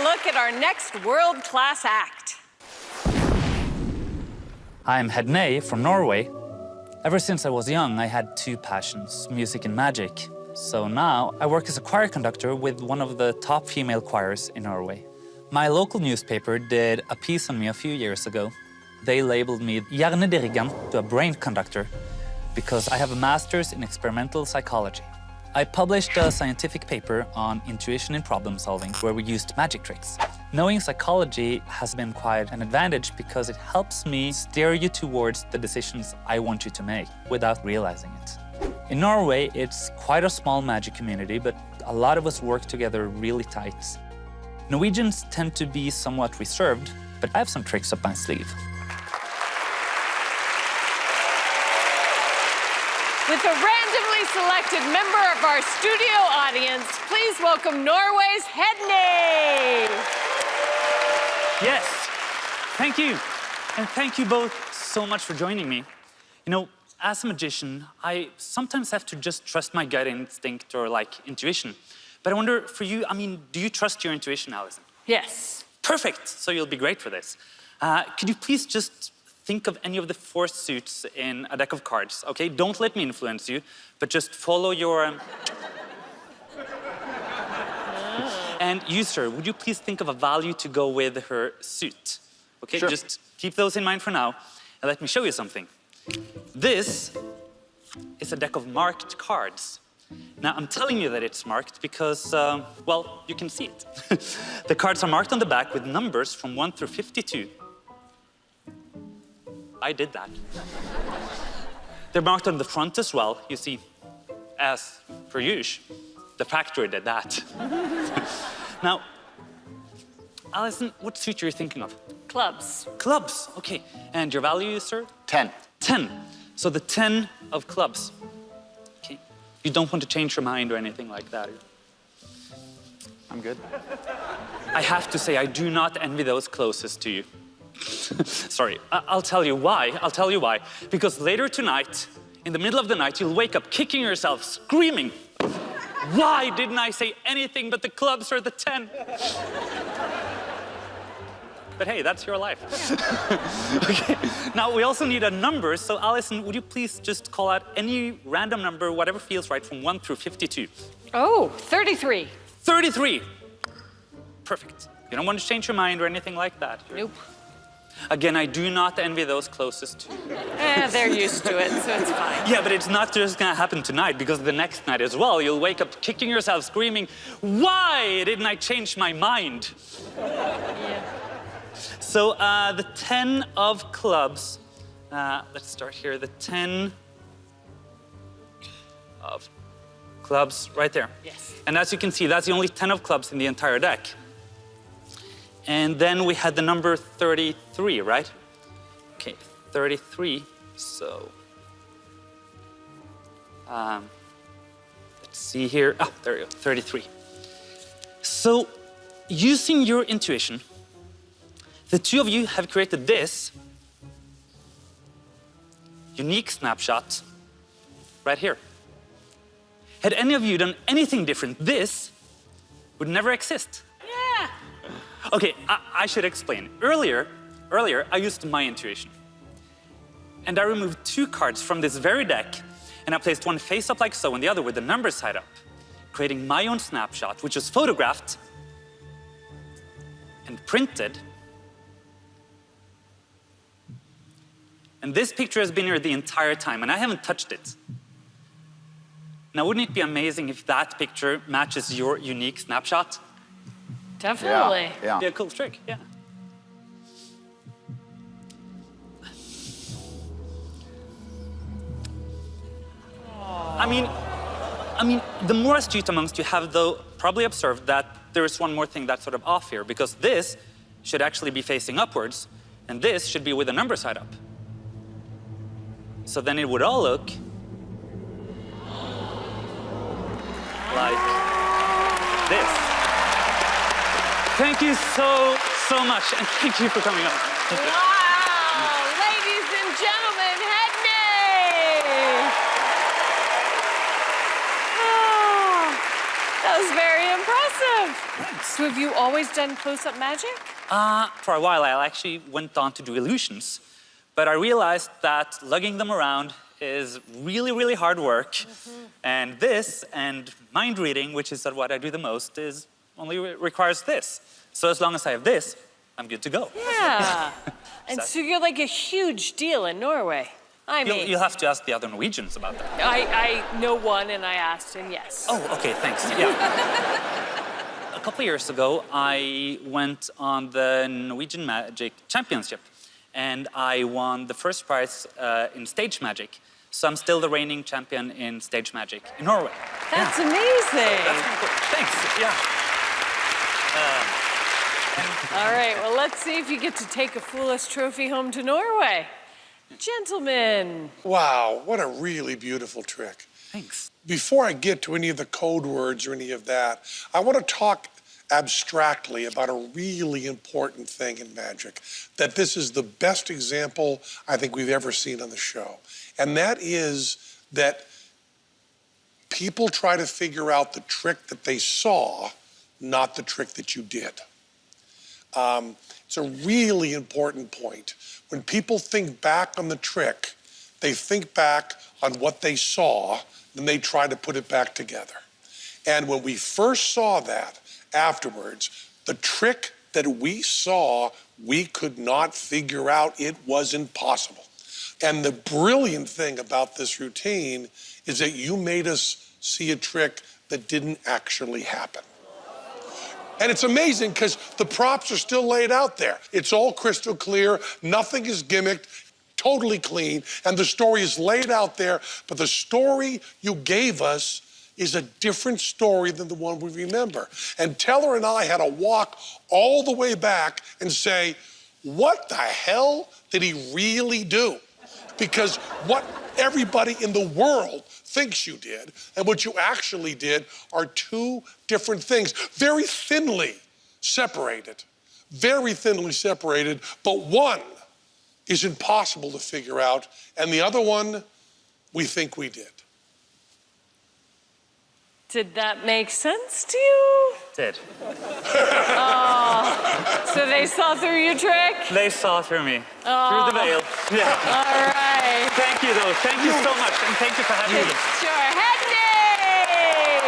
look at our next world-class act. I'm Hedne from Norway. Ever since I was young, I had two passions, music and magic. So now I work as a choir conductor with one of the top female choirs in Norway. My local newspaper did a piece on me a few years ago. They labeled me hjernedirigent, a brain conductor, because I have a master's in experimental psychology. I published a scientific paper on intuition in problem solving where we used magic tricks. Knowing psychology has been quite an advantage because it helps me steer you towards the decisions I want you to make without realizing it. In Norway, it's quite a small magic community, but a lot of us work together really tight. Norwegians tend to be somewhat reserved, but I have some tricks up my sleeve. With a randomly selected member of our studio audience, please welcome Norway's Hedne. Yes, thank you. And thank you both so much for joining me. You know, as a magician, I sometimes have to just trust my gut instinct or intuition. But I wonder, for you, do you trust your intuition, Alison? Yes. Perfect, so you'll be great for this. Could you please just think of any of the 4 suits in a deck of cards, okay? Don't let me influence you, but just follow your... And you, sir, would you please think of a value to go with her suit? Okay, sure. Just keep those in mind for now, and let me show you something. This is a deck of marked cards. Now, I'm telling you that it's marked because, well, you can see it. The cards are marked on the back with numbers from 1 through 52. I did that. They're marked on the front as well, you see, as per usual. The factory did that. Now, Alison, what suit are you thinking of? Clubs. Clubs, okay. And your value, sir? 10. 10. So the 10 of clubs. Okay. You don't want to change your mind or anything like that? I'm good. I have to say, I do not envy those closest to you. Sorry, I'll tell you why. I'll tell you why. Because later tonight, in the middle of the night, you'll wake up kicking yourself, screaming. Why didn't I say anything but the clubs or the 10? But hey, that's your life. Okay. Now, we also need a number. So, Alison, would you please just call out any random number, whatever feels right, from 1 through 52? Oh, 33. 33. Perfect. You don't want to change your mind or anything like that? Nope. Again, I do not envy those closest to you. They're used to it, so it's fine. Yeah, but it's not just gonna happen tonight, because the next night as well, you'll wake up kicking yourself, screaming, why didn't I change my mind? Yeah. So the 10 of clubs, let's start here, the 10 of clubs right there. Yes. And as you can see, that's the only 10 of clubs in the entire deck. And then we had the number 33, right? Okay, 33, so... let's see here. Oh, there you go, 33. So, using your intuition, the two of you have created this unique snapshot right here. Had any of you done anything different, this would never exist. Yeah. Okay, I should explain. Earlier, I used my intuition. And I removed 2 cards from this very deck, and I placed one face up like so and the other with the numbers side up, creating my own snapshot, which was photographed and printed. And this picture has been here the entire time, and I haven't touched it. Now, wouldn't it be amazing if that picture matches your unique snapshot? Definitely. Yeah. Be a cool trick, yeah. I mean, the more astute amongst you have, though, probably observed that there is one more thing that's sort of off here, because this should actually be facing upwards, and this should be with the number side up. So then it would all look like this. Thank you so much, and thank you for coming up. Wow! Ladies and gentlemen, Hedne! Oh, that was very impressive. impressive. So have you always done close-up magic? For a while, I actually went on to do illusions. But I realized that lugging them around is really, really hard work. And this and mind reading, which is what I do the most, is only requires this. So as long as I have this, I'm good to go. Yeah. And so you're like a huge deal in Norway. I mean, You'll have to ask the other Norwegians about that. I know one, and I asked, and yes. Oh, okay, thanks. Yeah. A couple of years ago, I went on the Norwegian Magic Championship, and I won the first prize in stage magic. So I'm still the reigning champion in stage magic in Norway. That's amazing. That's kind of cool. Thanks. Yeah. All right, well, let's see if you get to take a Foolish trophy home to Norway. Gentlemen. Wow, what a really beautiful trick. Thanks. Before I get to any of the code words or any of that, I want to talk abstractly about a really important thing in magic, that this is the best example I think we've ever seen on the show. And that is that people try to figure out the trick that they saw, not the trick that you did. It's a really important point. When people think back on the trick, they think back on what they saw, then they try to put it back together. And when we first saw that afterwards, the trick that we saw, we could not figure out. It was impossible. And the brilliant thing about this routine is that you made us see a trick that didn't actually happen. And it's amazing because the props are still laid out there. It's all crystal clear, nothing is gimmicked, totally clean, and the story is laid out there, but the story you gave us is a different story than the one we remember. And Teller and I had to walk all the way back and say, what the hell did he really do? Because what everybody in the world thinks you did and what you actually did are two different things, very thinly separated, but one is impossible to figure out, and the other one, we think we did. Did that make sense to you? Did. So they saw through your trick? They saw through me. Through the veil. Yeah. All right. Thank you, though. Thank you so much, and thank you for having me. Sure. Hedney!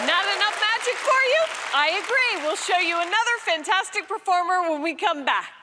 Not enough magic for you? I agree. We'll show you another fantastic performer when we come back.